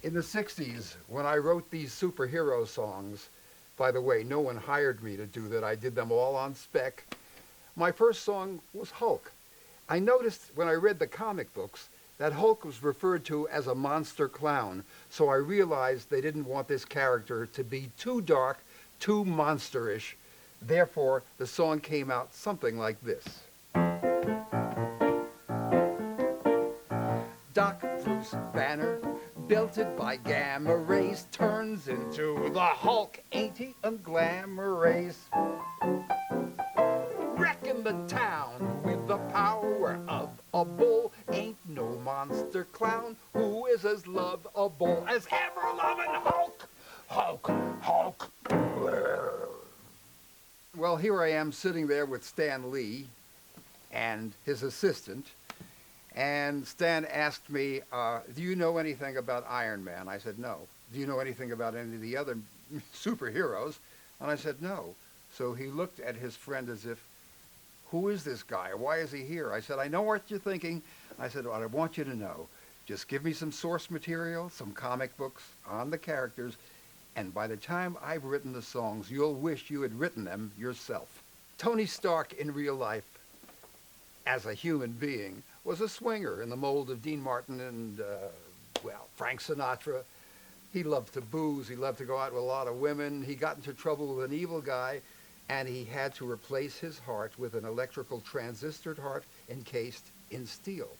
In the 60s, when I wrote these superhero songs, by the way, no one hired me to do that. I did them all on spec. My first song was Hulk. I noticed when I read the comic books that Hulk was referred to as a monster clown, so I realized they didn't want this character to be too dark, too monsterish. Therefore, the song came out something like this. Doc Bruce Banner, belted by gamma rays, turns into the Hulk, ain't he a glamour race? Wrecking the town with the power of a bull, ain't no monster clown who is as lovable as ever-loving Hulk. Hulk, Hulk. Well, here I am sitting there with Stan Lee and his assistant, and Stan asked me, do you know anything about Iron Man? I said, no. Do you know anything about any of the other superheroes? And I said, no. So he looked at his friend as if, who is this guy? Why is he here? I said, I know what you're thinking. I said, what I want you to know, just give me some source material, some comic books on the characters, and by the time I've written the songs, you'll wish you had written them yourself. Tony Stark in real life, as a human being, was a swinger in the mold of Dean Martin and, Frank Sinatra. He loved to booze. He loved to go out with a lot of women. He got into trouble with an evil guy, and he had to replace his heart with an electrical transistored heart encased in steel.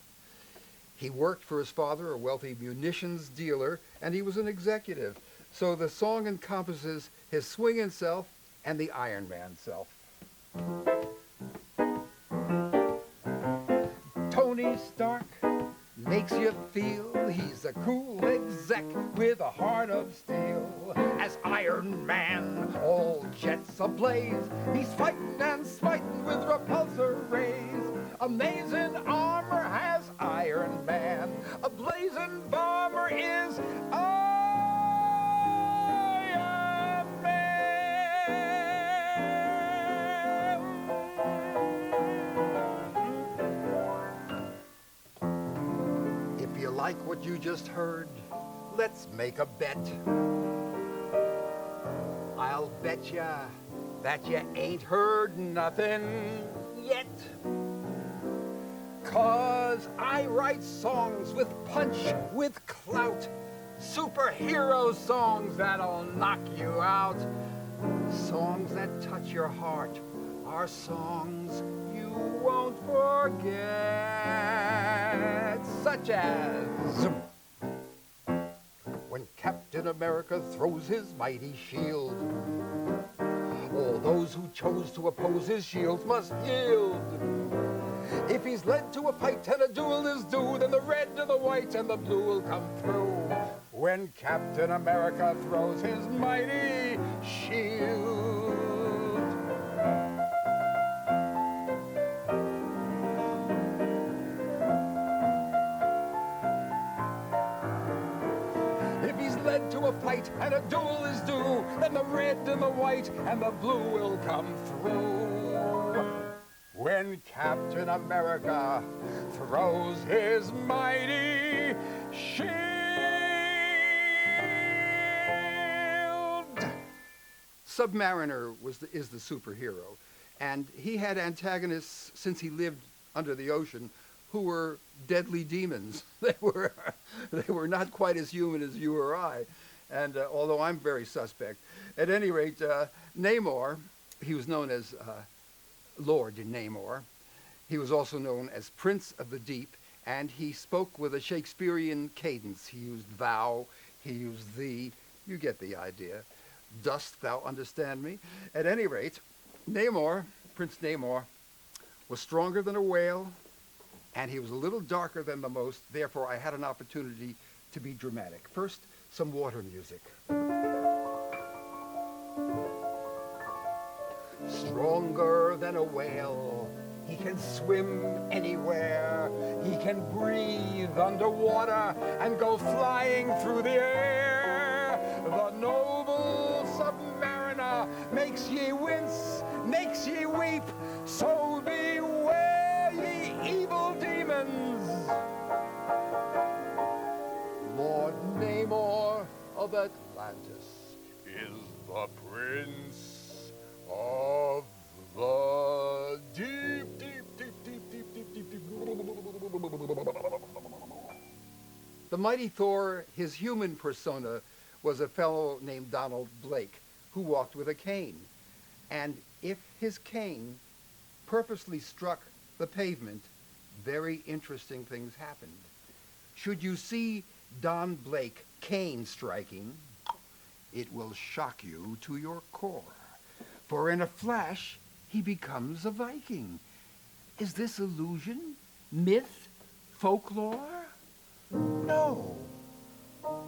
He worked for his father, a wealthy munitions dealer, and he was an executive. So the song encompasses his swinging self and the Iron Man self. Tony Stark makes you feel he's a cool exec with a heart of steel. As Iron Man, all jets ablaze, he's fighting and smiting with repulsor rays. Amazing armor has Iron Man. A blazing bomber is Iron Man. If you like what you just heard, let's make a bet. I'll bet ya that you ain't heard nothing yet. 'Cause I write songs with punch, with clout, superhero songs that'll knock you out. Songs that touch your heart are songs you won't forget. Such as when Captain America throws his mighty shield, all those who chose to oppose his shield must yield. If he's led to a fight and a duel is due, then the red and the white and the blue will come through. When Captain America throws his mighty shield. If he's led to a fight and a duel is due, then the red and the white and the blue will come through. When Captain America throws his mighty shield. Submariner is the superhero, and he had antagonists since he lived under the ocean who were deadly demons. They were not quite as human as you or I, and although I'm very suspect. At any rate, Namor, he was known as Lord Namor. He was also known as Prince of the Deep, and he spoke with a Shakespearean cadence. He used thou, he used thee. You get the idea. Dost thou understand me? At any rate, Namor, Prince Namor, was stronger than a whale, and he was a little darker than the most. Therefore, I had an opportunity to be dramatic. First, some water music. Stronger than a whale, he can swim anywhere. He can breathe underwater and go flying through the air. The noble submariner makes ye wince, makes ye weep, so beware ye evil demons. Lord Namor Atlantis is the prince of the deep, deep, deep, deep, deep, deep, deep, deep. The mighty Thor, his human persona, was a fellow named Donald Blake who walked with a cane. And if his cane purposely struck the pavement, very interesting things happened. Should you see Don Blake cane striking, it will shock you to your core. For in a flash, he becomes a Viking. Is this illusion, myth, folklore? No.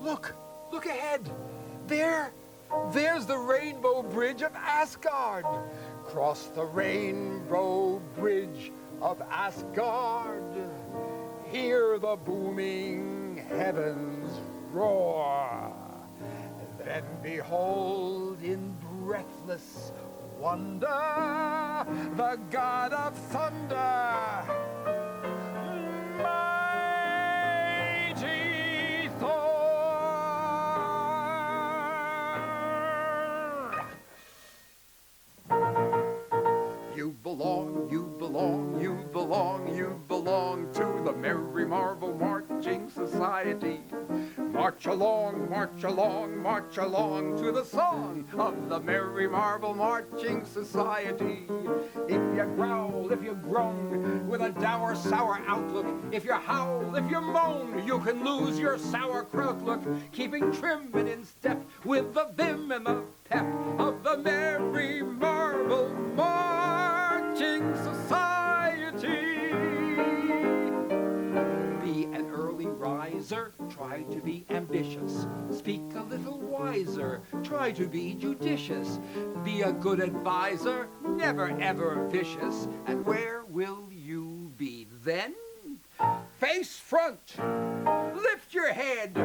Look ahead. There's the Rainbow Bridge of Asgard. Cross the Rainbow Bridge of Asgard. Hear the booming heavens roar. Then behold in breathless wonder the god of thunder, mighty Thor. You belong, you belong, you belong, you belong to the Merry Marvel Marching Society. March along, march along, march along to the song of the Merry Marvel Marching Society. If you growl, if you groan, with a dour, sour outlook, if you howl, if you moan, you can lose your sauerkraut look, keeping trim and in step with the vim and the pep of the Merry Marvel Marching Society. Be an early riser, try to be ambitious. Speak a little wiser, try to be judicious. Be a good advisor, never ever vicious. And where will you be then? Face front, lift your head.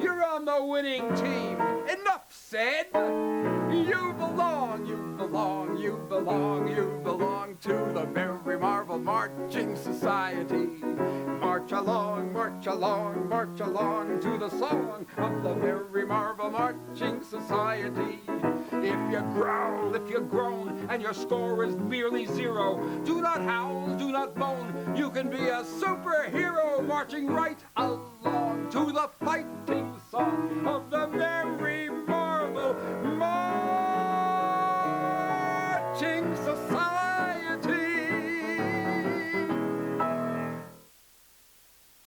You're on the winning team. Enough said. You belong, you belong, you belong, you belong to the Merry Marvel Marching Society. March along, march along, march along to the song of the Merry Marvel Marching Society. If you growl, if you groan, and your score is merely zero, do not howl, do not moan. You can be a superhero marching right along to the fighting song of the Merry